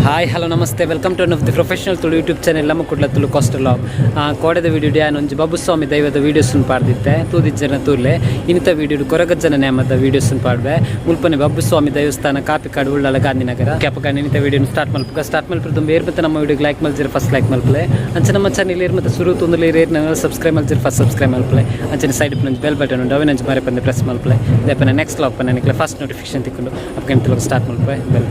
Hi hello ನಮಸ್ತೆ welcome to one of the professional Tulu YouTube channel ನಮ್ಮ Kudla Tulu coastal ಕೋಡೆದ video ಡ್ಯಾನ್ ಒಂಜಿ ಬಬ್ಬುಸ್ವಾಮಿ ದೈವದ ವೀಡಿಯೋಸ್ನು ಪಾಡ್ದಿತ್ತೆ ತೂದಿಜ್ಜನ ತೂರ್ಲೆ ಇನ್ನಿತ ವಿಡಿಯೋ ಕೊರಗಜ್ಜನ ನೇಮದ ವೀಡಿಯೋಸ್ನು ಪಾಡ್ದೆ ಮುಲ್ಪನೆ ಬಬ್ಬುಸ್ವಾಮಿ ದೇವಸ್ಥಾನ ಕಾಪಿಕಾಡು ಉಳ್ಳಾಲ ಗಾಂಧಿನಗರ ಕ್ಯಾಪಕ ಇನ್ನಿತ ವಿಡಿಯೋನು ಸ್ಟಾರ್ಟ್ ಮಲ್ಪುಗ ತುಂಬ ಏರ್ ಮತ್ತೆ ನಮ್ಮ ವಿಡಿಯೋಗೆ ಲೈಕ್ ಮಲ್ಜಿರ ಫಸ್ಟ್ ಲೈಕ್ ಮಲ್ಪಲೆ ಅಂಚೆ ನಮ್ಮ ಚಾನೆಲ್ ಏರ್ ಮತ್ತೆ ಶುರು ತುಂದಲಿ ಏರ್ ಸಬ್ಸ್ಕ್ರೈಬ್ ಮಲ್ಜಿರ ಫಸ್ಟ್ ಸಬ್ಸ್ಕ್ರೈಬ್ ಮಲ್ಪಲೆ ಅಂಚೆ ಸೈಡ್ ನಂಜ್ ಬೆಲ್ ಬಟನ್ ಉಂಡು ಅವಿನಂಜ್ ಮಾರೆ ಬಂದು ಪ್ರೆಸ್ ಮಲ್ಪಲೆ ದೇಪನ ನೆಕ್ಸ್ಟ್ ಲಾಪ್ ನನಗೆ ಫಸ್ಟ್ ನೋಟಿಫಿಕೇಶನ್ ತಿಕ್ಕೊಂಡು ಅಪ್ಪ start Malpe bell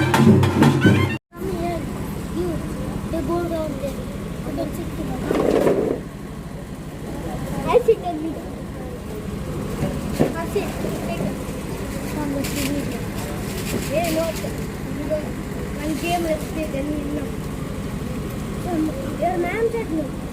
Come here, you. They go down there. I can sit together. I sit and me. I sit. Take it. From the TV. Hey, no. One game let's play, then you know. Your ma'am said no.